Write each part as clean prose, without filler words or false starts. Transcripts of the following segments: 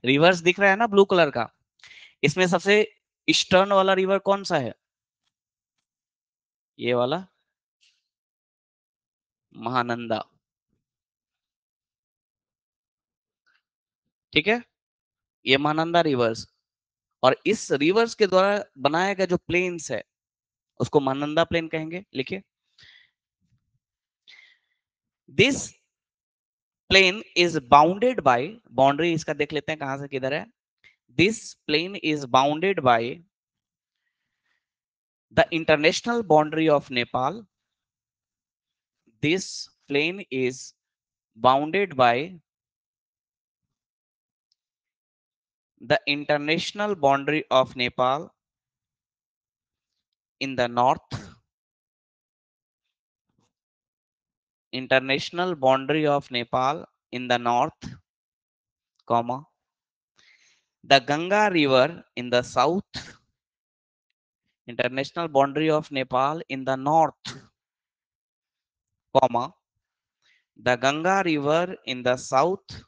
Reverse दिख रहा है ना ब्लू कलर का, इसमें सबसे ईस्टर्न वाला रिवर कौन सा है? ये वाला महानंदा, ठीक है, ये महानंदा रिवर्स। और इस रिवर्स के द्वारा बनाया गया जो प्लेन्स है उसको महानंदा प्लेन कहेंगे। लिखिए, this plain is bounded by, boundary इसका देख लेते हैं कहां से किधर है। This plain is bounded by the international boundary of Nepal. This plain is bounded by the international boundary of Nepal in the north, international boundary of Nepal in the north, comma, the Ganga River in the south, international boundary of Nepal in the north, comma, the Ganga River in the south,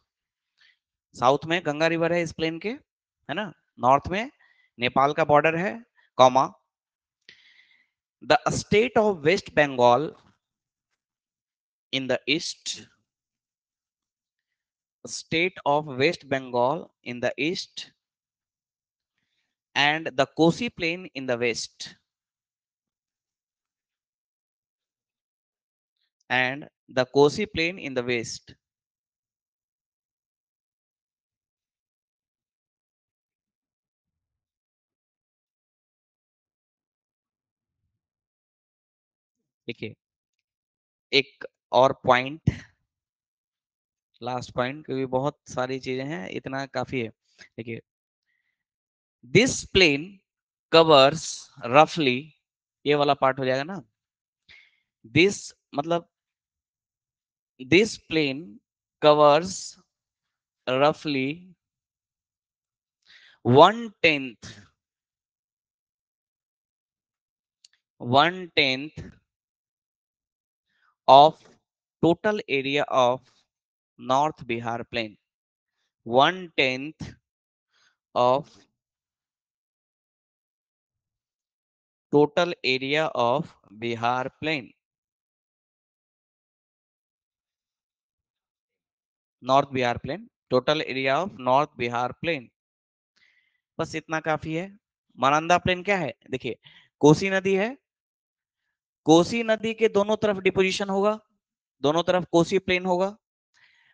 south में Ganga river है इस plane के, है ना, north में नेपाल का border है, comma, the state of West Bengal in the east, state of West Bengal in the east, and the Kosi plain in the west, and the Kosi plain in the west. देखिए, एक और point, last point, क्योंकि बहुत सारी चीजें हैं, इतना काफी है। देखिए, दिस प्लेन कवर्स रफली, ये वाला पार्ट हो जाएगा ना, दिस मतलब दिस प्लेन कवर्स रफली 1/10, 1/10 of total area of North Bihar plain, 1/10 of total area of Bihar plain, North Bihar plain, total area of North Bihar plain। बस इतना काफी है। महानंदा प्लेन क्या है? देखिए, कोसी नदी है, कोसी नदी के दोनों तरफ डिपोजिशन होगा, दोनों तरफ कोसी प्लेन होगा।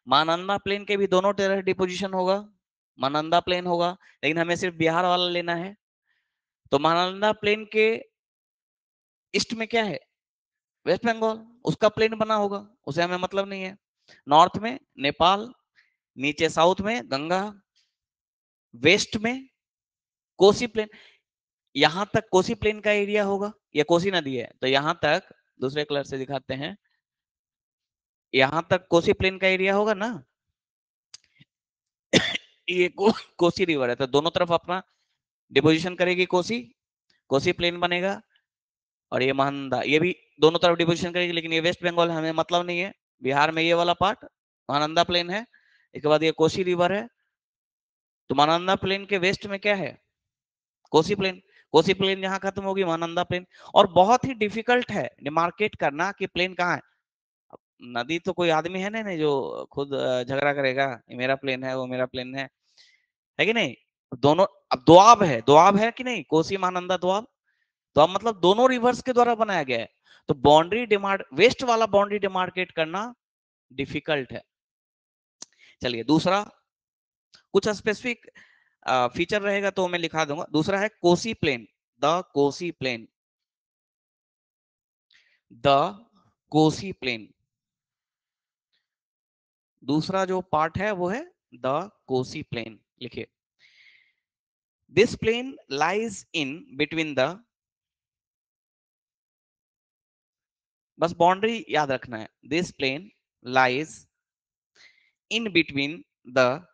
महानंदा प्लेन के भी दोनों तरफ डिपोजिशन होगा, महानंदा प्लेन होगा, लेकिन हमें सिर्फ बिहार वाला लेना है। तो महानंदा प्लेन के ईस्ट में क्या है? वेस्ट बंगाल, उसका प्लेन बना होगा, उसे हमें मतलब नहीं है। नॉर्थ में नेपाल, नीचे साउथ में गंगा, वेस्ट में कोसी प्लेन, यहां तक कोसी प्लेन का एरिया होगा, ये कोसी नदी है तो यहां तक, दूसरे कलर से दिखाते हैं, यहां तक कोसी प्लेन का एरिया होगा ना। ये कोसी रिवर है तो दोनों तरफ अपना डिपोजिशन करेगी कोसी, कोसी प्लेन बनेगा। और ये महानंदा, ये भी दोनों तरफ डिपोजिशन करेगी, लेकिन ये वेस्ट बंगाल हमें मतलब नहीं है। बिहार में ये वाला पार्ट महानंदा प्लेन है, इसके बाद ये कोसी रिवर है। तो महानंदा प्लेन के वेस्ट में क्या है? कोसी प्लेन, कोसी प्लेन जहां खत्म होगी महानंदा प्लेन। और बहुत ही डिफिकल्ट है डिमार्केट करना कि प्लेन कहाँ है। नदी तो कोई आदमी है नहीं जो खुद झगड़ा करेगा, ये मेरा प्लेन है वो मेरा प्लेन है कि नहीं? दोनों, अब दोआब है, दोआब है कि नहीं, कोसी महानंदा दोआब, तो अब मतलब दोनों रिवर्स के द्वारा बनाया गया है। तो बाउंड्री डिमार्क, वेस्ट वाला बाउंड्री डिमार्केट करना डिफिकल्ट है। चलिए दूसरा, कुछ स्पेसिफिक फीचर रहेगा तो मैं लिखा दूंगा। दूसरा है Kosi plain, the Kosi plain, the Kosi plain. दूसरा जो पार्ट है वो है द कोसी प्लेन। लिखिए, this plain lies in between the, बस बाउंड्री याद रखना है, this plain lies in between the,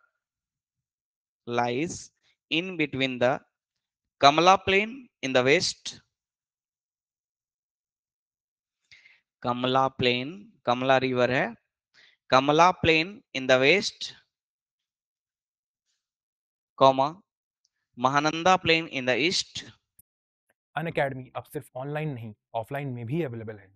lies in between the Kamala plain in the west, Kamala plain, Kamala river है, Kamala plain in the west, comma Mahananda plain in the east. Unacademy अब सिर्फ online नहीं offline में भी available है।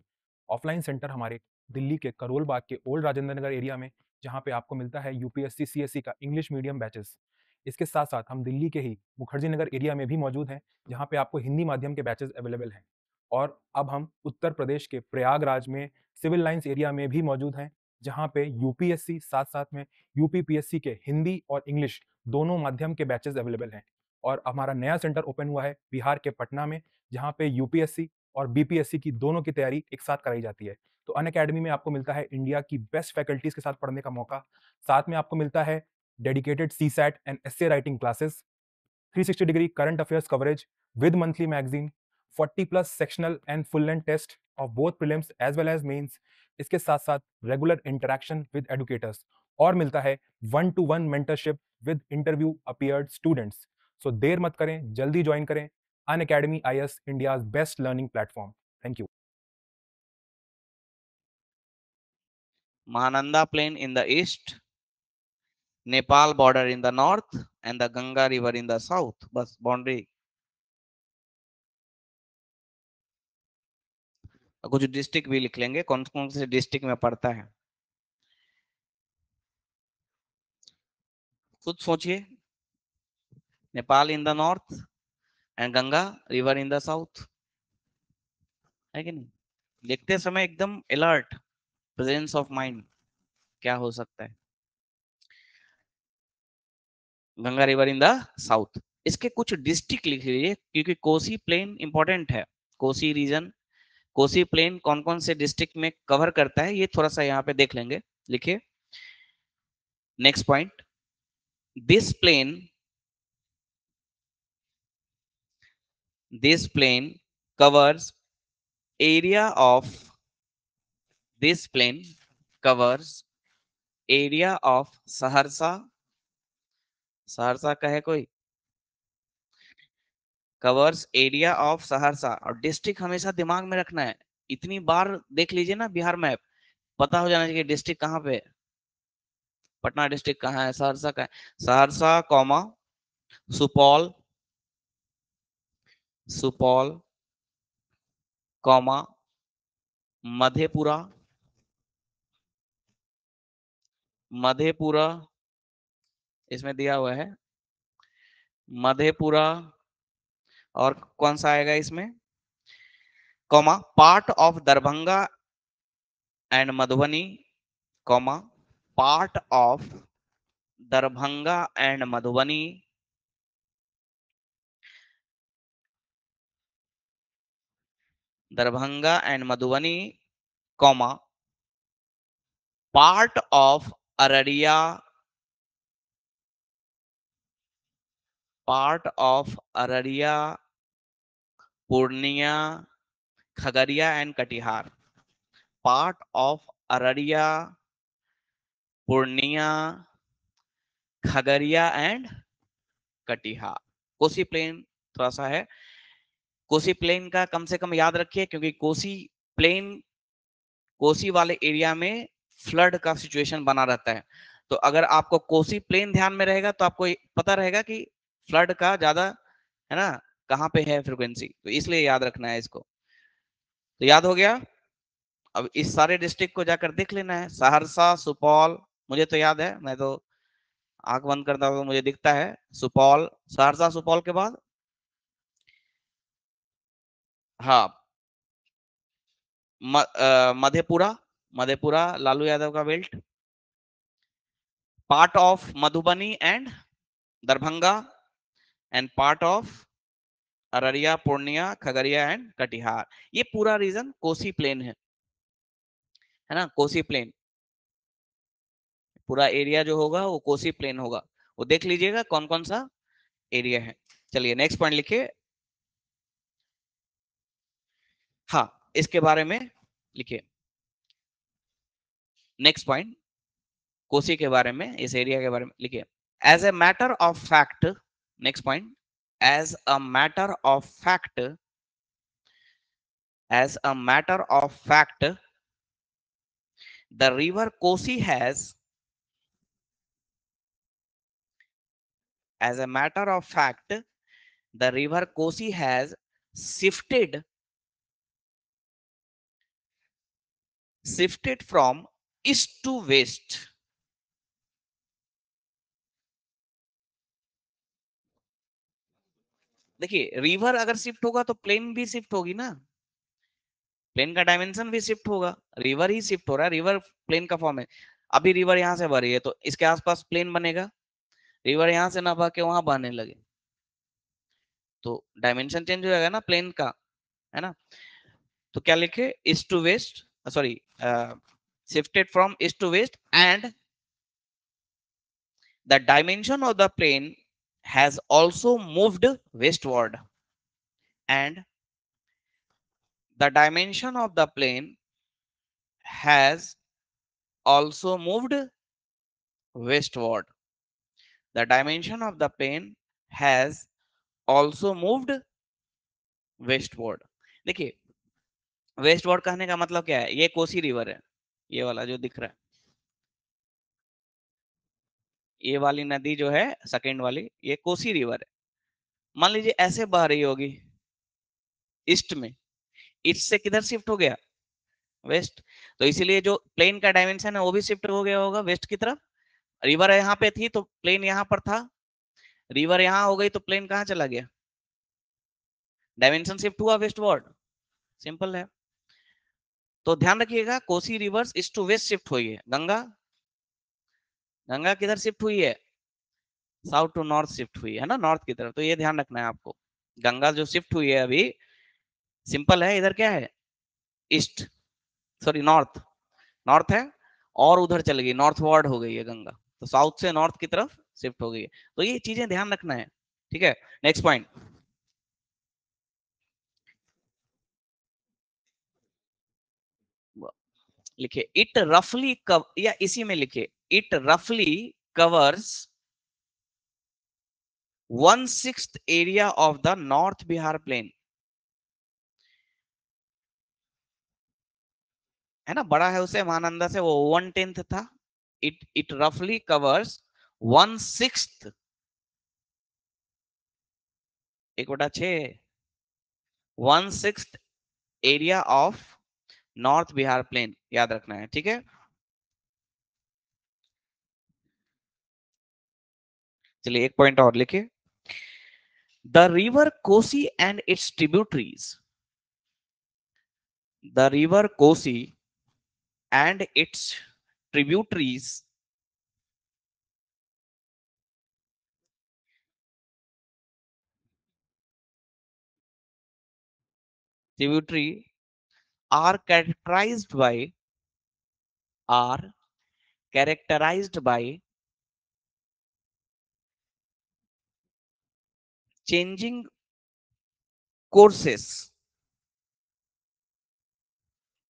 Offline centre हमारे दिल्ली के करोल बाग के ओल्ड राजेंद्र नगर एरिया में, जहाँ पे आपको मिलता है यूपीएससी सीएससी का इंग्लिश मीडियम बैचेस। इसके साथ साथ हम दिल्ली के ही मुखर्जी नगर एरिया में भी मौजूद हैं, जहाँ पे आपको हिंदी माध्यम के बैचेस अवेलेबल हैं। और अब हम उत्तर प्रदेश के प्रयागराज में सिविल लाइंस एरिया में भी मौजूद हैं, जहाँ पे यूपीएससी साथ साथ में यूपीपीएससी के हिंदी और इंग्लिश दोनों माध्यम के बैचेस अवेलेबल हैं। और हमारा नया सेंटर ओपन हुआ है बिहार के पटना में, जहाँ पे यूपीएससी और बीपीएससी की दोनों की तैयारी एक साथ कराई जाती है। तो अनअकैडमी में आपको मिलता है इंडिया की बेस्ट फैकल्टीज के साथ पढ़ने का मौका। साथ में आपको मिलता है dedicated CSAT and essay writing classes, 360 degree current affairs coverage with monthly magazine, 40 plus sectional and full length test of both prelims as well as mains. इसके साथ साथ रेगुलर इंटरेक्शन विद एडुकेटर्स, और मिलता है 1-to-1 mentorship with interview appeared students. So देर मत करें, जल्दी ज्वाइन करें Unacademy IAS, India's best learning platform. Thank you. Mahananda plain in the east, Nepal border in the north and the Ganga river in the south. बस boundary. कुछ district भी लिख लेंगे, कौन कौन से डिस्ट्रिक्ट में पड़ता है खुद सोचिए। नेपाल इन the north and Ganga river in the south, है कि नहीं? लिखते समय एकदम अलर्ट, प्रेजेंस ऑफ माइंड, क्या हो सकता है। Ganga river in the south, इसके कुछ डिस्ट्रिक्ट लिख लीजिए, क्योंकि कोसी प्लेन इंपॉर्टेंट है। कोसी रीजन, कोसी प्लेन कौन कौन से डिस्ट्रिक्ट में कवर करता है, ये थोड़ा सा यहाँ पे देख लेंगे। लिखिए next point, this plain, this plane covers area of, this plane covers area of Saharsa, Saharsa का है कोई, कवर्स एरिया ऑफ सहरसा। और डिस्ट्रिक्ट हमेशा दिमाग में रखना है, इतनी बार देख लीजिए ना बिहार मैप, पता हो जाना चाहिए डिस्ट्रिक्ट कहाँ पे है। पटना डिस्ट्रिक्ट कहाँ है, सहरसा का है। सहरसा कौमा सुपौल, सुपौल कौमा मधेपुरा, मधेपुरा इसमें दिया हुआ है, मधेपुरा। और कौन सा आएगा इसमें, comma part of Darbhanga and Madhubani, comma part of Darbhanga and Madhubani, Darbhanga and Madhubani, comma part of Araria, part of Araria, Purnia, Khagaria and Katihar, part of Araria, Purnia, Khagaria and Katihar. Kosi plain थोड़ा सा है, कोसी प्लेन का कम से कम याद रखिए, क्योंकि कोसी प्लेन, कोसी वाले एरिया में फ्लड का सिचुएशन बना रहता है। तो अगर आपको कोसी प्लेन ध्यान में रहेगा तो आपको पता रहेगा कि फ्लड का ज्यादा, है ना, कहाँ पे है फ्रिक्वेंसी, तो इसलिए याद रखना है इसको। तो याद हो गया। अब इस सारे डिस्ट्रिक्ट को जाकर देख लेना है, सहरसा सुपौल, मुझे तो याद है, मैं तो आंख बंद करता हूँ तो मुझे दिखता है सुपौल, सहरसा सुपौल के बाद हाँ मधेपुरा, मधेपुरा लालू यादव का belt, part of Madhubani and Darbhanga, and part of Araria Purnia Khagaria and Katihar. ये पूरा रीजन कोसी प्लेन है ना, कोसी प्लेन, पूरा एरिया जो होगा वो कोसी प्लेन होगा। वो देख लीजिएगा कौन कौन सा एरिया है। चलिए नेक्स्ट पॉइंट लिखिए। हाँ, इसके बारे में लिखिए नेक्स्ट पॉइंट, कोसी के बारे में, इस एरिया के बारे में लिखिए। As a matter of fact, next point, as a matter of fact, as a matter of fact, the river Kosi has, as a matter of fact, the river Kosi has shifted from east to west. देखिए river अगर shift होगा तो plane भी shift होगी ना, plane का dimension भी shift होगा, रिवर ही शिफ्ट हो रहा है, रिवर प्लेन का फॉर्म है। अभी रिवर यहाँ से बह रही है तो इसके आसपास प्लेन बनेगा, रिवर यहाँ से ना बह के वहां बहने लगे तो डायमेंशन चेंज हो जाएगा ना प्लेन का, है ना। तो क्या लिखे, east to west, sorry, shifted from east to west, and the dimension of the plane has also moved westward, and the dimension of the plane has also moved westward. The dimension of the plane has also moved westward. देखिए westward कहने का मतलब क्या है, ये Kosi river है, ये वाला जो दिख रहा है, ये वाली नदी जो है सेकेंड वाली, ये कोसी रिवर है। मान लीजिए ऐसे बह रही होगी ईस्ट में, ईस्ट से किधर शिफ्ट हो गया, वेस्ट। तो इसीलिए जो प्लेन का डायमेंशन है वो भी शिफ्ट हो गया होगा वेस्ट की तरफ। रिवर यहाँ पे थी तो प्लेन यहाँ पर था, रिवर यहाँ हो गई तो प्लेन कहाँ चला गया, डायमेंशन शिफ्ट हुआ वेस्टवर्ड, सिंपल है। तो ध्यान रखिएगा Kosi rivers east to west shift हुई है, गंगा, गंगा किधर शिफ्ट हुई है, साउथ टू नॉर्थ शिफ्ट हुई है ना, नॉर्थ की तरफ। तो ये ध्यान रखना है आपको, गंगा जो शिफ्ट हुई है अभी, सिंपल है, इधर क्या है, ईस्ट, सॉरी नॉर्थ, नॉर्थ है, और उधर चल गई, नॉर्थवर्ड हो गई है गंगा, तो साउथ से नॉर्थ की तरफ शिफ्ट हो गई है। तो ये चीजें ध्यान रखना है, ठीक है। नेक्स्ट पॉइंट लिखिए, इट रफली या इसी में लिखिए, इट रफली covers 1/6 area of the north Bihar plain, है ना, बड़ा है उसे महानंदा से, वो 1/10 था। इट रफली covers 1/6, 1/6, 1/6 area of north Bihar plain, याद रखना है, ठीक है। चलिए एक पॉइंट और लिखिए, the river Kosi and it's tributaries, the river Kosi and it's tributaries tributary are characterized by are characterized by changing courses,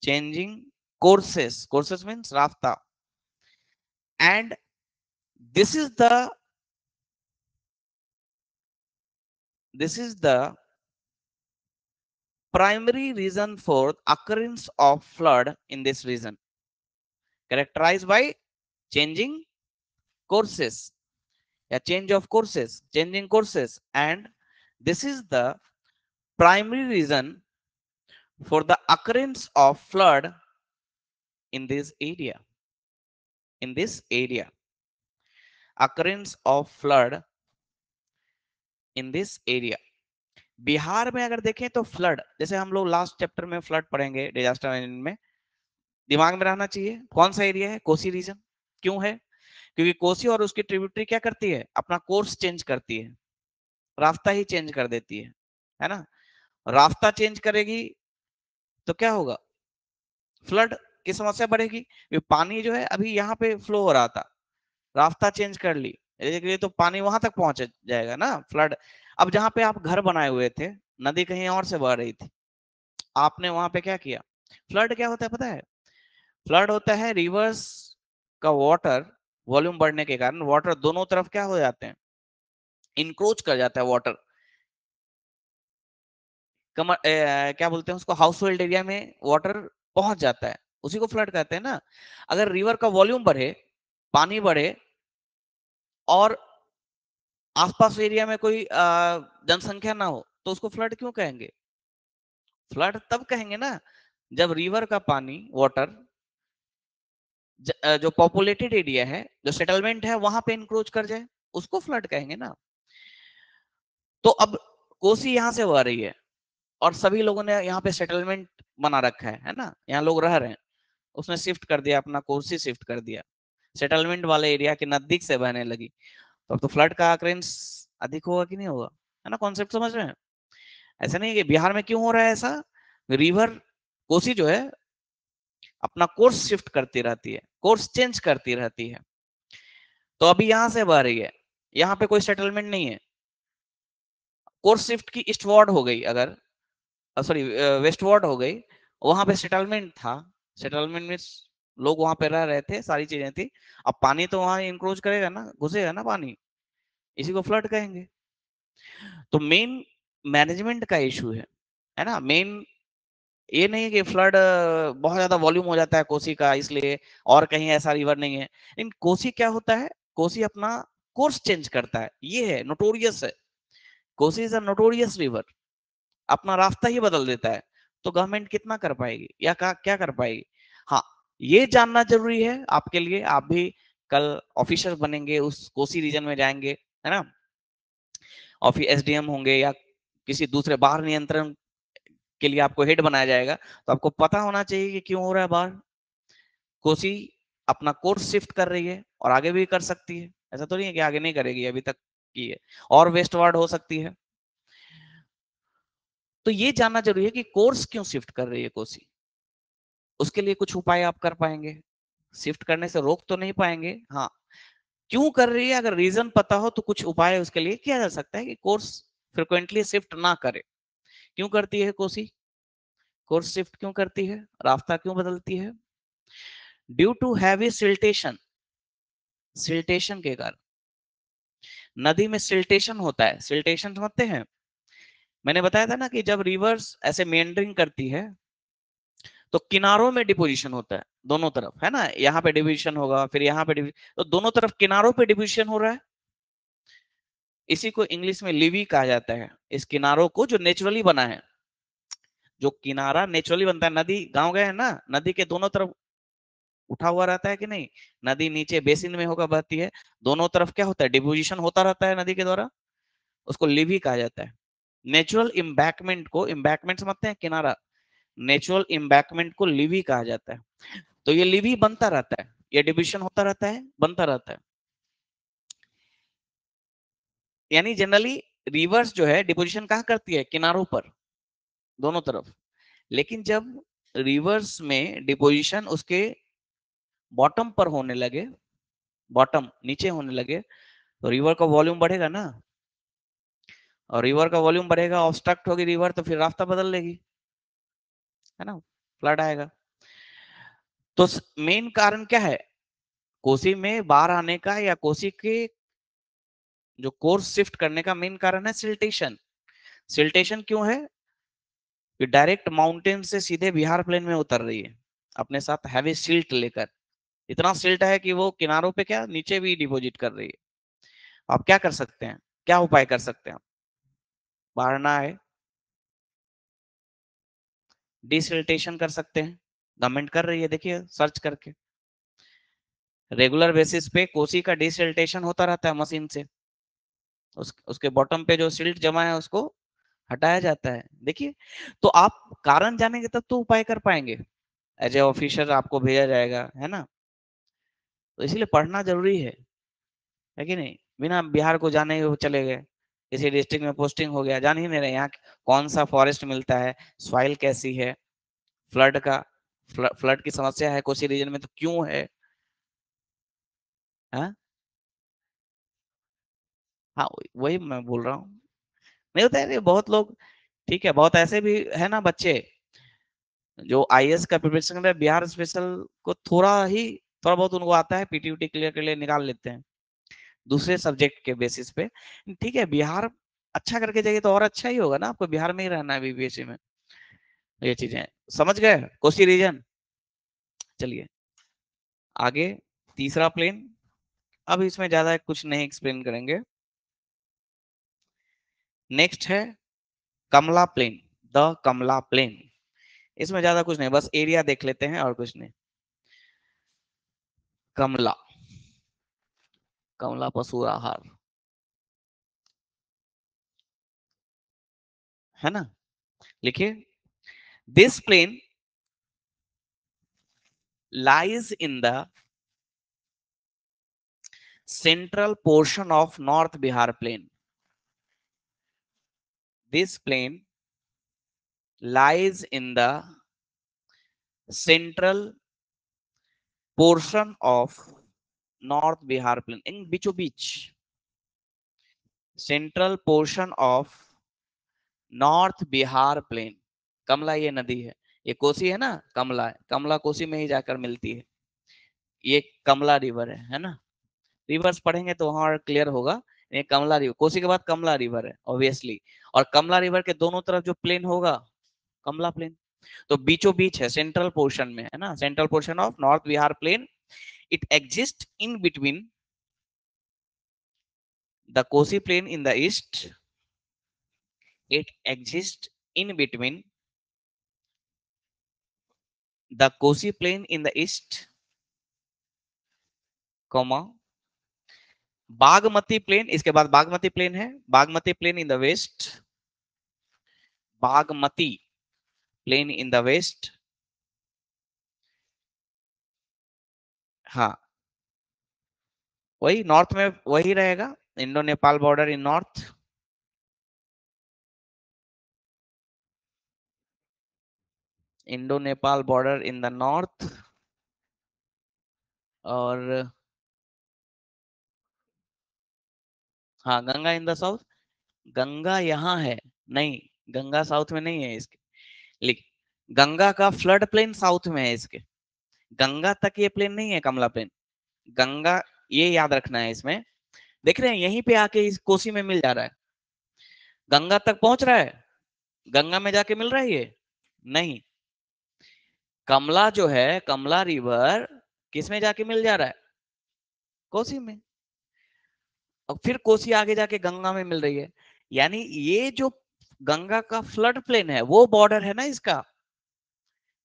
changing courses means rafta, and this is the this is the primary reason for occurrence of flood in this region, characterized by changing courses, a change of courses, changing courses, and this is the primary reason for the occurrence of flood in this area, in this area, occurrence of flood in this area। Bihar में अगर देखें तो flood, जैसे हम लोग last chapter में flood पढ़ेंगे disaster management में, दिमाग में रहना चाहिए कौन सा एरिया है, कोसी रीजन। क्यों है, क्योंकि कोसी और उसकी ट्रिब्यूटरी क्या करती है, अपना कोर्स चेंज करती है, रास्ता ही चेंज कर देती है ना। रास्ता चेंज करेगी तो क्या होगा, फ्लड की समस्या बढ़ेगी, क्योंकि पानी जो है अभी यहाँ पे फ्लो हो रहा था, रास्ता चेंज कर ली तो पानी वहां तक पहुंच जाएगा ना, फ्लड। अब जहां पे आप घर बनाए हुए थे, नदी कहीं और से बह रही थी, आपने वहां पे क्या किया, फ्लड क्या होता है पता है, फ्लड होता है रिवर्स का वाटर वॉल्यूम बढ़ने के कारण वाटर दोनों तरफ क्या हो जाते हैं, इंक्रोच कर जाता है वाटर, क्या बोलते हैं उसको, हाउस होल्ड एरिया में वाटर पहुंच जाता है, उसी को फ्लड कहते हैं ना। अगर रिवर का वॉल्यूम बढ़े, पानी बढ़े, और आसपास एरिया में कोई जनसंख्या ना हो तो उसको फ्लड क्यों कहेंगे? फ्लड तब कहेंगे ना जब रिवर का पानी, वाटर, जो पॉपुलेटेड एरिया है, जो सेटलमेंट है, वहां पे इंक्रोच कर जाए, उसको फ्लड कहेंगे ना। तो अब कोसी यहां से आ रही है और सभी लोगों ने यहाँ पे सेटलमेंट बना रखा है ना, यहाँ लोग रह रहे हैं, उसने शिफ्ट कर दिया, अपना कोसी शिफ्ट कर दिया, सेटलमेंट वाले एरिया के नजदीक से बहने लगी, तो अब तो फ्लड का अक्रेंस अधिक होगा कि नहीं होगा? है ना, कॉन्सेप्ट समझ रहे हैं? ऐसा नहीं कि बिहार में क्यों हो रहा है ऐसा, रिवर कोसी जो है अपना कोर्स शिफ्ट करती रहती है, कोर्स चेंज करती रहती है। तो अभी यहां से बह रही है, यहाँ पे कोई सेटलमेंट नहीं है, कोर्स शिफ्ट की ईस्टवर्ड हो गई, अगर सॉरी वेस्टवर्ड हो गई, वहां पे सेटलमेंट था, सेटलमेंट में लोग वहां पे रह रहे थे, सारी चीजें थी, अब पानी तो वहां इंक्रोच करेगा ना, घुसेगा ना पानी, इसी को फ्लड कहेंगे। तो मेन मैनेजमेंट का इशू है ना मेन। ये नहीं है कि फ्लड बहुत ज्यादा वॉल्यूम हो जाता है कोसी का इसलिए, और कहीं ऐसा रिवर नहीं है, लेकिन कोसी क्या होता है, कोसी अपना कोर्स चेंज करता है, ये है नोटोरियस है, Kosi is a notorious river, अपना रास्ता ही बदल देता है। तो गवर्नमेंट कितना कर पाएगी या क्या कर पाएगी? हाँ, ये जानना जरूरी है आपके लिए, आप भी कल ऑफिसर बनेंगे, उस कोसी रीजन में जाएंगे, है ना, ऑफिस एसडीएम होंगे या किसी दूसरे बाढ़ नियंत्रण के लिए आपको हेड बनाया जाएगा, तो आपको पता होना चाहिए कि क्यों हो रहा है बाढ़। कोसी अपना कोर्स शिफ्ट कर रही है और आगे भी कर सकती है, ऐसा तो नहीं है कि आगे नहीं करेगी, अभी तक की है, और वेस्टवर्ड हो सकती है। तो ये जानना जरूरी है कि कोर्स क्यों शिफ्ट कर रही है कोसी, उसके लिए कुछ उपाय आप कर पाएंगे, शिफ्ट करने से रोक तो नहीं पाएंगे, हाँ क्यों कर रही है अगर रीजन पता हो तो कुछ उपाय उसके लिए किया जा सकता है कि कोर्स फ्रिक्वेंटली शिफ्ट ना करे। क्यों करती है कोसी कोर्स शिफ्ट, क्यों करती है, रास्ता क्यों बदलती है? Due to heavy siltation, siltation के कारण, नदी में सिल्टेशन होता है, सिल्टेशन समझते हैं? मैंने बताया था ना कि जब रिवर्स ऐसे मेंडरिंग करती है तो किनारों में डिपोजिशन होता है, दोनों तरफ, है ना, यहाँ पे डिविजन होगा, फिर यहाँ पे डिविजन, तो दोनों तरफ किनारों पे डिविजन हो रहा है, इसी को इंग्लिश में लिवी कहा जाता है, इस किनारों को जो नेचुरली बना है, जो किनारा नेचुरली बनता है, नदी गांव गए हैं ना, नदी के दोनों तरफ उठा हुआ रहता है कि नहीं, नदी नीचे बेसिन में होकर बहती है, दोनों तरफ क्या होता है, डिपोजिशन होता रहता है नदी के द्वारा, उसको लिवी कहा जाता है। नेचुरल इम्बैकमेंट को, इम्बैकमेंट समझते हैं, किनारा, नेचुरल इम्बैकमेंट को लिवी कहा जाता है। तो ये लिवी बनता रहता है, ये डिविजन होता रहता है, बनता रहता है, यानी जनरली रिवर्स जो है डिपोजिशन कहाँ करती है, किनारों पर, दोनों तरफ। लेकिन जब रिवर्स में डिपोजिशन उसके बॉटम पर होने लगे, बॉटम नीचे होने लगे, तो रिवर का वॉल्यूम बढ़ेगा ना, और रिवर का वॉल्यूम बढ़ेगा, ऑब्स्ट्रक्ट होगी रिवर, तो फिर रास्ता बदल लेगी, है ना, फ्लड आएगा। तो मेन कारण क्या है, कोसी में बाढ़ आने का या कोसी के जो कोर्स शिफ्ट करने का मेन कारण है सिल्टेशन। सिल्टेशन क्यों है, कि डायरेक्ट माउंटेन से सीधे बिहार प्लेन में उतर रही है अपने साथ हैवी सिल्ट लेकर, इतना सिल्ट है कि वो किनारों पे क्या नीचे भी डिपॉजिट कर रही है। आप क्या कर सकते हैं, क्या उपाय कर सकते हैं, बाढ़ ना आए, डिसिल्टेशन कर सकते हैं, गवर्नमेंट कर रही है, देखिए सर्च करके, रेगुलर बेसिस पे कोसी का डिसिल्टेशन होता रहता है मशीन से, उसके बॉटम पे जो सिल्ट जमा है उसको हटाया जाता है, देखिए। तो आप कारण जानेंगे तब तो उपाय कर पाएंगे, एज ए ऑफिसर आपको भेजा जाएगा, है ना, तो इसलिए पढ़ना जरूरी है कि नहीं? बिना बिहार को जाने वो चले गए, किसी डिस्ट्रिक्ट में पोस्टिंग हो गया, जान ही नहीं रहे यहाँ कौन सा फॉरेस्ट मिलता है, सॉइल कैसी है, फ्लड का, फ्लड की समस्या है कोसी रीजन में तो क्यों है, हाँ हाँ, वही मैं बोल रहा हूँ, नहीं होता है बहुत लोग, ठीक है, बहुत ऐसे भी है ना बच्चे जो आईएएस का प्रिपरेशन कर रहे हैं, बिहार स्पेशल को थोड़ा बहुत उनको आता है, पीटीयूटी क्लियर के लिए निकाल लेते हैं दूसरे सब्जेक्ट के बेसिस पे, ठीक है, बिहार अच्छा करके जाइए तो और अच्छा ही होगा ना, आपको बिहार में ही रहना है बीबीएससी में, ये चीजें समझ गए, कोसी रीजन। चलिए आगे, तीसरा प्लेन, अब इसमें ज्यादा कुछ नहीं एक्सप्लेन करेंगे, नेक्स्ट है कमला प्लेन, द कमला प्लेन। इसमें ज्यादा कुछ नहीं, बस एरिया देख लेते हैं और कुछ नहीं। कमला, कमला पशु आहार है ना। लिखिए, this plain lies in the central portion of North Bihar plain. This plain lies in the central portion of North Bihar plain. In बीचों बीच, central portion of North Bihar plain. कमला ये नदी है, ये कोसी है ना, कमला है, कमला कोसी में ही जाकर मिलती है। ये कमला रिवर है ना। रिवर्स पढ़ेंगे तो वहां क्लियर होगा। ये कमला रिवर, कोसी के बाद कमला रिवर है ऑब्वियसली। और कमला रिवर के दोनों तरफ जो प्लेन होगा, कमला प्लेन। तो बीचों बीच है, सेंट्रल पोर्शन में है ना, central portion of north Bihar plain. It exist in between the Kosi plain in the east. It exist in between the Kosi plain in the east, comma Bagmati plain, इसके बाद बागमती प्लेन है, Bagmati plain in the west, Bagmati plain in the west. हाँ, वही north में वही रहेगा, Indo Nepal border in north. Indo Nepal border in the north. और हाँ, Ganga in the south. Ganga यहाँ है, नहीं, गंगा साउथ में नहीं है इसके। लिख, गंगा का फ्लड प्लेन साउथ में है इसके। गंगा तक ये प्लेन नहीं है कमला प्लेन। गंगा, ये याद रखना है इसमें। देख रहे हैं यहीं पे आके इस कोसी में मिल जा रहा है, गंगा तक पहुंच रहा है, गंगा में जाके मिल रहा है ये नहीं। कमला जो है, कमला रिवर किस में जाके मिल जा रहा है, कोसी में। और फिर कोसी आगे जाके गंगा में मिल रही है। यानी ये जो गंगा का फ्लड प्लेन है वो बॉर्डर है ना इसका,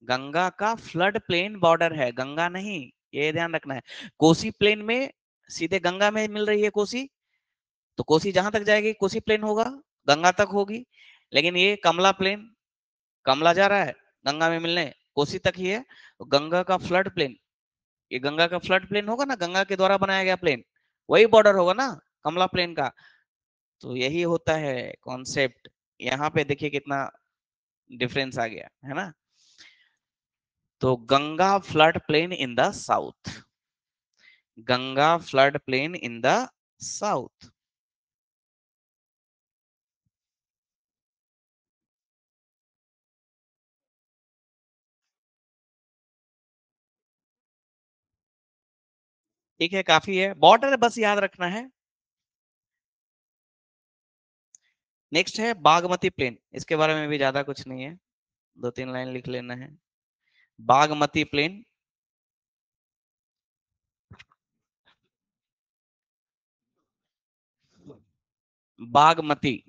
गंगा का फ्लड प्लेन बॉर्डर है, गंगा नहीं। ये ध्यान रखना है। कोसी प्लेन में सीधे गंगा में मिल रही है कोसी, तो कोसी जहां तक जाएगी कोसी प्लेन होगा, गंगा तक होगी। लेकिन ये कमला प्लेन, कमला जा रहा है गंगा में मिलने, कोसी तक ही है। तो गंगा का फ्लड प्लेन, ये गंगा का फ्लड प्लेन होगा ना, गंगा के द्वारा बनाया गया प्लेन, वही बॉर्डर होगा ना कमला प्लेन का। तो यही होता है कॉन्सेप्ट। यहाँ पे देखिए कितना डिफरेंस आ गया है ना। तो Ganga flood plain in the south, Ganga flood plain in the south. ठीक है, काफी है, बॉर्डर बस याद रखना है। नेक्स्ट है बागमती प्लेन, इसके बारे में भी ज्यादा कुछ नहीं है, 2-3 लाइन लिख लेना है। बागमती प्लेन, बागमती,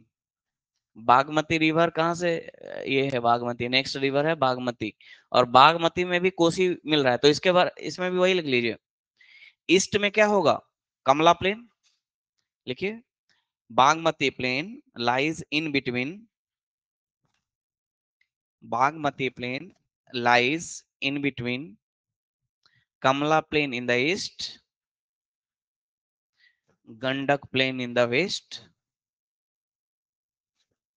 बागमती रिवर कहाँ से, ये है बागमती, नेक्स्ट रिवर है बागमती। और बागमती में भी कोसी मिल रहा है, तो इसके बाद इसमें भी वही लिख लीजिए। ईस्ट में क्या होगा, कमला प्लेन। लिखिए, Bagmati plain lies in between, Bagmati plain lies in between Kamala plain in the east, Gandak plain in the west,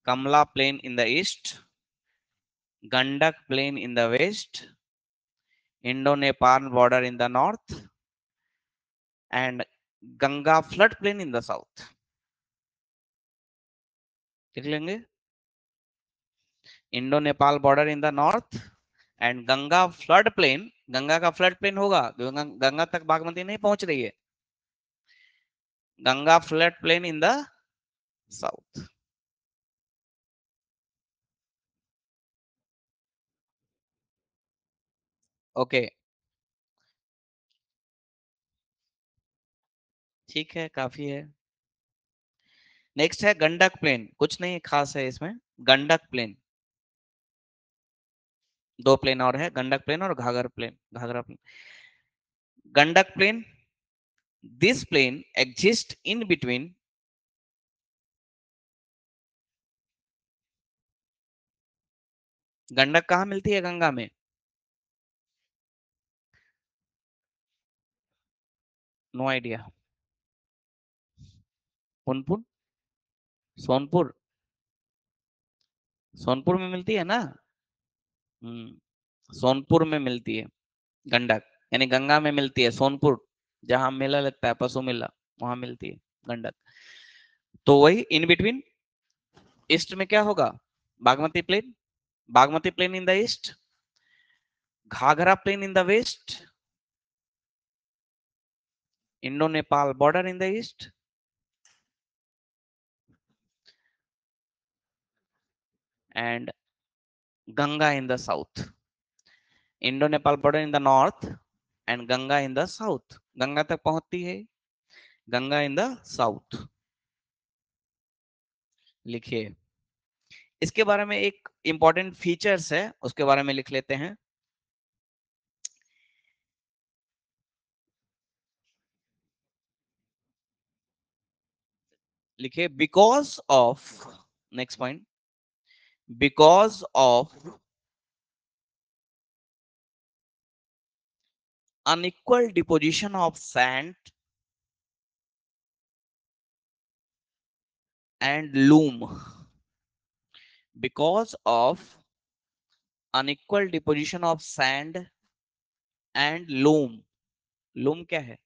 Kamala plain in the east, Gandak plain in the west, Indo Nepal border in the north, and Ganga flood plain in the south. लिख लेंगे, Indo Nepal border in the north and Ganga flood plain, Ganga का flood plane होगा, गंगा, गंगा तक बागमती नहीं पहुंच रही है, Ganga flood plain in the south. Okay, ठीक है, काफी है। नेक्स्ट है गंडक प्लेन, कुछ नहीं खास है इसमें, गंडक प्लेन। दो प्लेन और है, गंडक प्लेन और Ghaghara plain. Gandak plain, this plain exist in between Gandak कहाँ मिलती है गंगा में? No idea. पुनपुन, सोनपुर, सोनपुर में मिलती है ना। सोनपुर में मिलती है गंडक, यानी गंगा में मिलती है सोनपुर, जहां मेला लगता है पशु मेला, वहां मिलती है गंडक। तो वही इन बिटवीन, ईस्ट में क्या होगा? Bagmati plain, Bagmati plain in the east, Ghaghara plain in the west, Indo Nepal border in the east, and Ganga in the south. Indo Nepal border in the north and Ganga in the south. Ganga तक पहुंचती है गंगा इन द साउथ। लिखिए, इसके बारे में एक इंपॉर्टेंट फीचर्स है, उसके बारे में लिख लेते हैं। लिखिए, because of, next point, because of unequal deposition of sand and loam, because of unequal deposition of sand and loam। loam क्या है?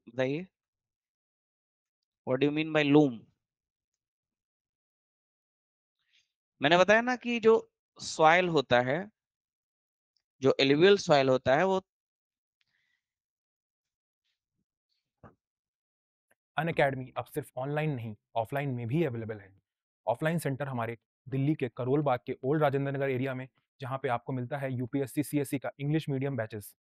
बताइए, what do you mean by loam? मैंने बताया ना कि जो सॉइल होता है, जो एलुवियल सॉइल होता है, वो अनअकैडमी अब सिर्फ ऑनलाइन नहीं ऑफलाइन में भी अवेलेबल है। ऑफलाइन सेंटर हमारे दिल्ली के करोल बाग के ओल्ड राजेंद्र नगर एरिया में, जहाँ पे आपको मिलता है यूपीएससी सीएससी का इंग्लिश मीडियम बैचेस।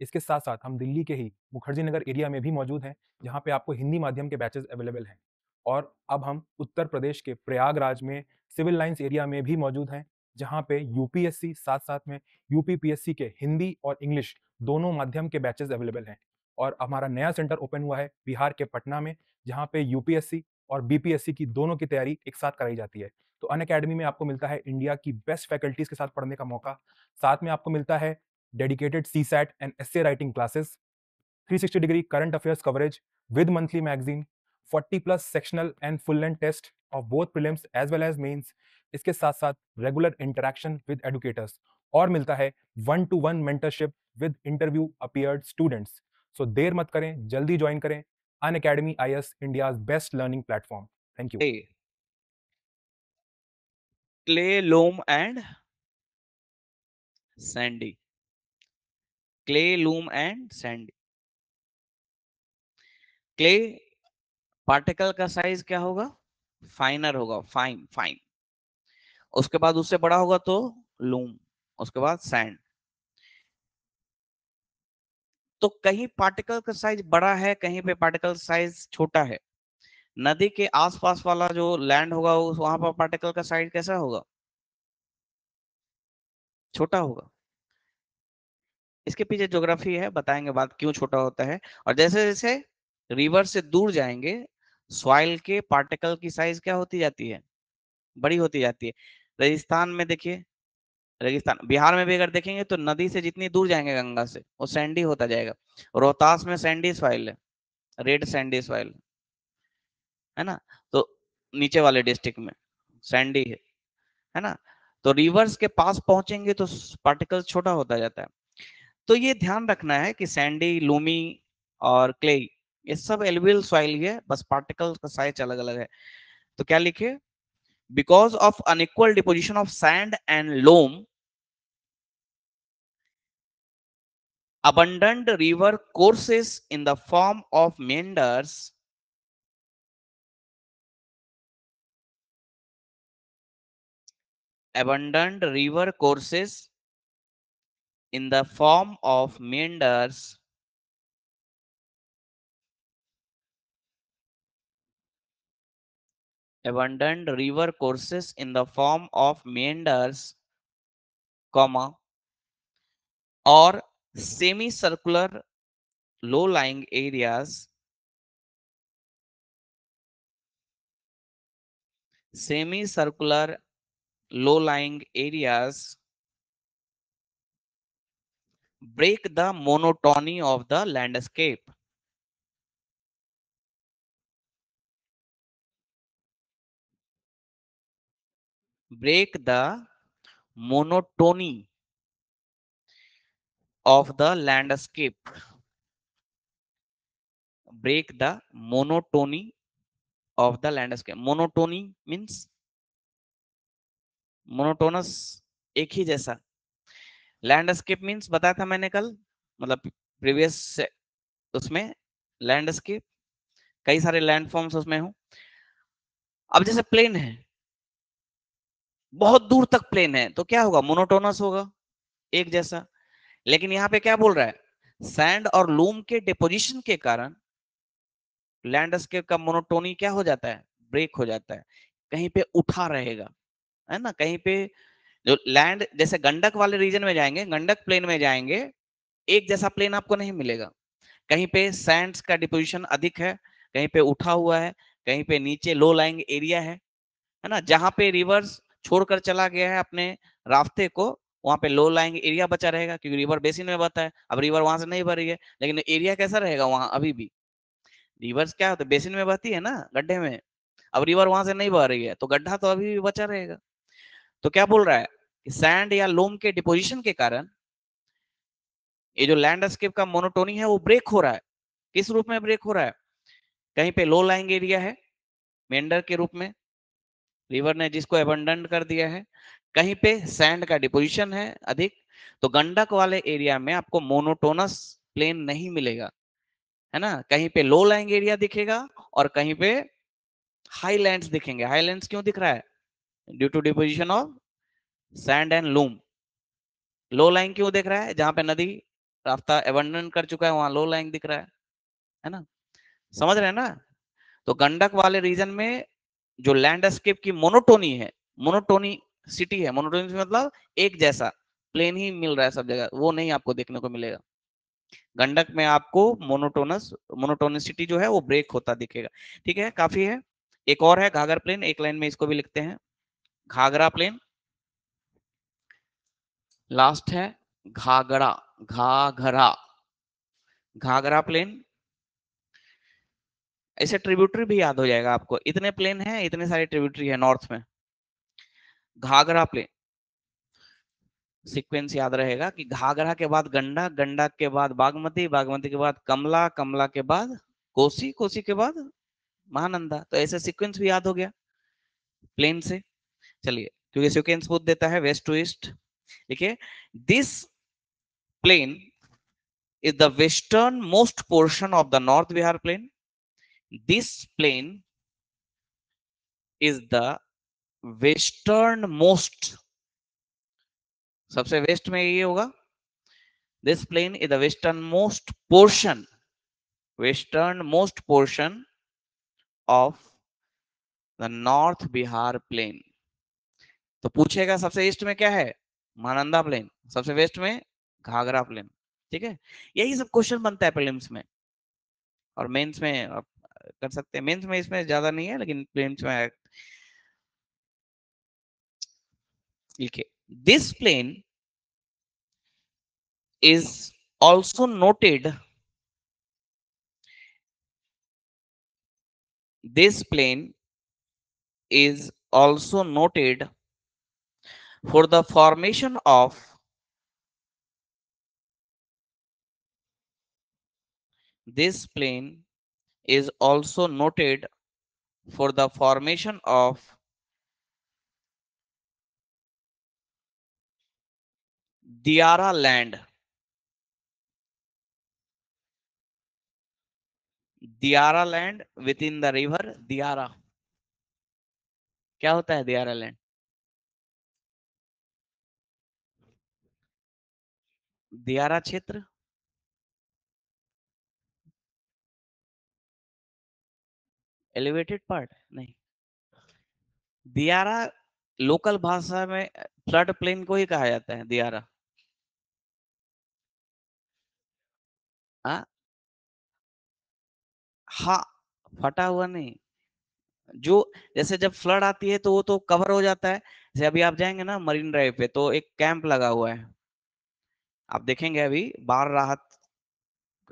इसके साथ साथ हम दिल्ली के ही मुखर्जी नगर एरिया में भी मौजूद हैं, जहाँ पे आपको हिंदी माध्यम के बैचेस अवेलेबल हैं। और अब हम उत्तर प्रदेश के प्रयागराज में सिविल लाइंस एरिया में भी मौजूद हैं, जहाँ पे यूपीएससी साथ साथ में यूपीपीएससी के हिंदी और इंग्लिश दोनों माध्यम के बैचेस अवेलेबल हैं। और हमारा नया सेंटर ओपन हुआ है बिहार के पटना में, जहाँ पे यूपीएससी और बीपीएससी की दोनों की तैयारी एक साथ कराई जाती है। तो अनअकैडमी में आपको मिलता है इंडिया की बेस्ट फैकल्टीज के साथ पढ़ने का मौका। साथ में आपको मिलता है dedicated CSAT and essay writing classes, 360 degree current affairs coverage with monthly magazine, 40 plus sectional and full length test of both prelims as well as mains. इसके साथ साथ रेगुलर इंटरेक्शन विद एडुकेटर्स, और मिलता है 1-to-1 mentorship with interview appeared students. So देर मत करें, जल्दी ज्वाइन करें Unacademy IAS, India's best learning platform. Thank you. Clay, loam and sandy, clay, loam and sandy. Clay particle का साइज क्या होगा? फाइनर होगा, फाइन फाइन। उसके बाद उससे बड़ा होगा तो लूम, उसके बाद सैंड। तो कहीं पार्टिकल का साइज बड़ा है, कहीं पे पार्टिकल साइज छोटा है। नदी के आसपास वाला जो लैंड होगा, वहां पर पार्टिकल का साइज कैसा होगा? छोटा होगा। इसके पीछे ज्योग्राफी है, बताएंगे बात क्यों छोटा होता है। और जैसे जैसे रिवर से दूर जाएंगे, सॉइल के पार्टिकल की साइज क्या होती जाती है? बड़ी होती जाती है। रेगिस्तान में देखिए, रेगिस्तान बिहार में भी अगर देखेंगे तो नदी से जितनी दूर जाएंगे गंगा से, वो सैंडी होता जाएगा। रोहतास में सैंडी सॉइल है, रेड सैंडी सॉइल है ना। तो नीचे वाले डिस्ट्रिक्ट में सैंडी है ना। तो रिवर्स के पास पहुंचेंगे तो पार्टिकल छोटा होता जाता है। तो ये ध्यान रखना है कि सैंडी, लूमी और क्ले, ये सब एलुवियल सॉइल ही है, बस पार्टिकल का साइज अलग अलग है। तो क्या लिखे? Because of unequal deposition of sand and loam, abundant river courses in the form of meanders abundant river courses in the form of meanders abundant river courses in the form of meanders, comma, or semicircular low-lying areas, semicircular low-lying areas break the monotony of the landscape. Break the monotony of the landscape. Break the monotony of the landscape. Monotony means monotonous, एक ही जैसा. Landscape means बताया था मैंने कल, मतलब previous उसमें, landscape कई सारे लैंड फॉर्म्स उसमें हो. अब जैसे प्लेन है, बहुत दूर तक प्लेन है, तो क्या होगा? मोनोटोनस होगा, एक जैसा. लेकिन यहाँ पे क्या बोल रहा है? सैंड और लूम के डिपोजिशन के कारण लैंडस्केप का मोनोटोनी क्या हो जाता है? ब्रेक हो जाता है. कहीं पे उठा रहेगा, है ना? कहीं पे जो लैंड, जैसे गंडक वाले रीजन में जाएंगे, गंडक प्लेन में जाएंगे, एक जैसा प्लेन आपको नहीं मिलेगा. कहीं पे सैंड्स का डिपोजिशन अधिक है, कहीं पे उठा हुआ है, कहीं पे नीचे लो लाइंग एरिया है ना? जहां पे रिवर्स छोड़कर चला गया है अपने रास्ते को, वहां पे लो लाइंग एरिया बचा रहेगा, क्योंकि रिवर बेसिन में बहता है. अब रिवर वहां से नहीं भर रही है, लेकिन एरिया कैसा रहेगा वहां? अभी भी रिवर्स क्या होता है, बेसिन में बहती है ना, गड्ढे में. अब रिवर वहां से नहीं बह रही है, तो गड्ढा तो अभी भी बचा रहेगा. तो क्या बोल रहा है कि सैंड या लोम के डिपोजिशन के कारण ये जो लैंडस्केप का मोनोटोनी है वो ब्रेक हो रहा है. किस रूप में ब्रेक हो रहा है? कहीं पे लो लाइंग एरिया है, मेंडर के रूप में रिवर ने जिसको एबंडन कर दिया है. कहीं पे सैंड का डिपोजिशन है अधिक, तो गंडक वाले एरिया में आपको मोनोटोनस प्लेन नहीं मिलेगा, है ना? कहीं पे लो लाइंग एरिया दिखेगा और कहीं पे हाईलैंड्स दिखेंगे. हाईलैंड्स क्यों दिख रहा है? Due to deposition of sand and loam. Low lying क्यों दिख रहा है? जहां पे नदी रास्ता एबंडन कर चुका है, वहां लो लाइंग दिख रहा है ना? समझ रहे हैं ना? तो गंडक वाले रीजन में जो लैंडस्केप की मोनोटोनी है, मोनोटोनी सिटी है, मोनोटोनी मतलब एक जैसा प्लेन ही मिल रहा है सब जगह, वो नहीं आपको देखने को मिलेगा. गंडक में आपको मोनोटोनिसिटी जो है वो ब्रेक होता दिखेगा. ठीक है, काफी है. एक और है घाघर प्लेन, एक लाइन में इसको भी लिखते हैं. घाघरा प्लेन, लास्ट है घाघरा. घाघरा, घाघरा प्लेन. ऐसे ट्रिब्यूटरी भी याद हो जाएगा आपको, इतने प्लेन हैं, इतने सारे ट्रिब्यूटरी है नॉर्थ में. घाघरा प्लेन सीक्वेंस याद रहेगा कि घाघरा के बाद गंडक, गंडक के बाद बागमती, बागमती के बाद कमला, कमला के बाद कोसी, कोसी के बाद महानंदा. तो ऐसे सीक्वेंस भी याद हो गया प्लेन से. चलिए, क्योंकि सीक्वेंस पूछ देता है वेस्ट टू ईस्ट. देखिए, this plain is the westernmost portion of the North Bihar plain. This plain is the westernmost, सबसे वेस्ट में ये होगा. This plain is the westernmost portion of the North Bihar plain. तो पूछेगा सबसे east में क्या है? महानंदा प्लेन. सबसे वेस्ट में घाघरा प्लेन. ठीक है, यही सब क्वेश्चन बनता है प्रीलिम्स में और मेंस में आप कर सकते हैं. मेंस में इसमें ज्यादा नहीं है, लेकिन प्रीलिम्स में लिखे. This plane is also noted. This plane is also noted for the formation of. This plane is also noted for the formation of Diara land. Diara land within the river Diara. क्या होता है दियारा land? दियारा क्षेत्र, elevated part नहीं, दियारा local भाषा में flood plain को ही कहा जाता है, दियारा। हाँ हाँ, फटा हुआ नहीं, जो जैसे जब फ्लड आती है तो वो तो कवर हो जाता है। जैसे अभी आप जाएंगे ना मरीन ड्राइव पे, तो एक कैंप लगा हुआ है, आप देखेंगे अभी बाढ़ राहत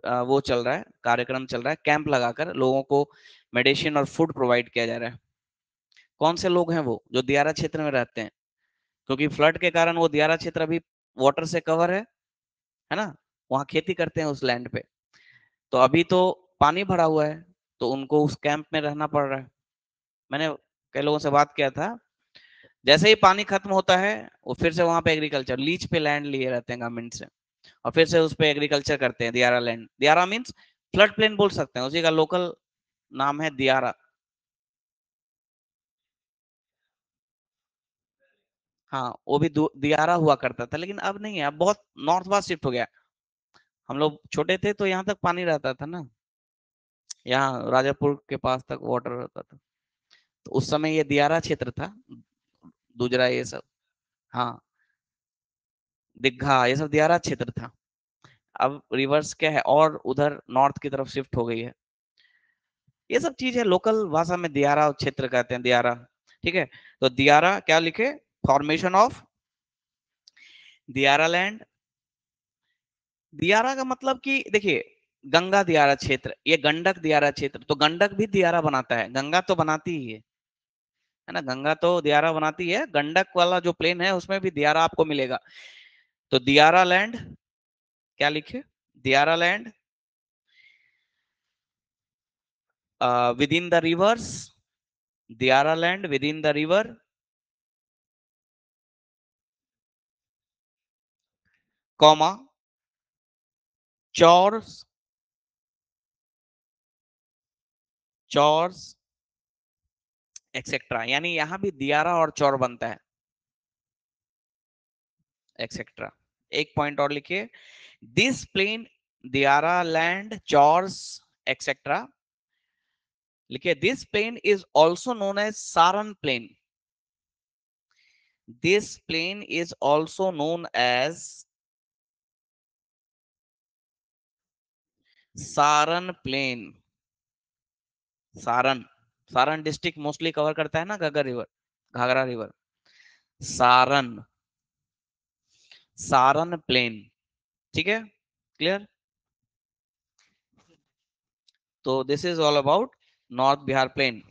वो चल रहा है, कार्यक्रम चल रहा है, कैंप लगाकर लोगों को मेडिसिन और फूड प्रोवाइड किया जा रहा है। कौन से लोग हैं? वो जो दियारा क्षेत्र में रहते हैं, क्योंकि फ्लड के कारण वो दियारा क्षेत्र अभी वाटर से कवर है ना, वहाँ खेती करते हैं उस लैंड पे। तो अभी तो पानी भरा हुआ है, तो उनको उस कैंप में रहना पड़ रहा है। मैंने कई लोगों से बात किया था, जैसे ही पानी खत्म होता है वो फिर से वहां पे एग्रीकल्चर लीज पे लैंड लिए रहते हैं गवर्नमेंट से, और फिर से उस पे एग्रीकल्चर करते हैं। दियारा लैंड, दियारा मीन्स फ्लड प्लेन बोल सकते हैं, उसी का लोकल नाम है दियारा। हाँ, वो भी दियारा हुआ करता था, लेकिन अब नहीं है, अब बहुत नॉर्थ वास्ट शिफ्ट हो गया। हम लोग छोटे थे तो यहाँ तक पानी रहता था ना, यहाँ राजापुर के पास तक वाटर रहता था। तो उस समय ये दियारा क्षेत्र था, दूसरा ये सब। हाँ, दिघा ये सब दियारा क्षेत्र था। अब रिवर्स क्या है, और उधर नॉर्थ की तरफ शिफ्ट हो गई है। ये सब चीज है, लोकल भाषा में दियारा क्षेत्र कहते हैं, दियारा। ठीक है, तो दियारा क्या लिखे? Formation of diara land. Diara का मतलब कि देखिए, गंगा दियारा क्षेत्र, ये गंडक दियारा क्षेत्र, तो गंडक भी दियारा बनाता है, गंगा तो बनाती ही है ना, गंगा तो दियारा बनाती है। गंडक वाला जो प्लेन है उसमें भी दियारा आपको मिलेगा। तो दियारा लैंड क्या लिखे? Diara land within the rivers, diara land within the river, comma chaurs, chaurs etcetera, यानी यहां भी दियारा और चौर बनता है, एक्सेट्रा। एक पॉइंट और लिखिए, this plain diara land chaurs etcetera, लिखिए this plain is also known as Saran plain, this plain is also known as Saran plain. Saran, Saran district mostly cover करता है ना Ghaghara river, Ghaghara river. Saran, Saran plain. ठीक है, क्लियर? तो this is all about north Bihar plane.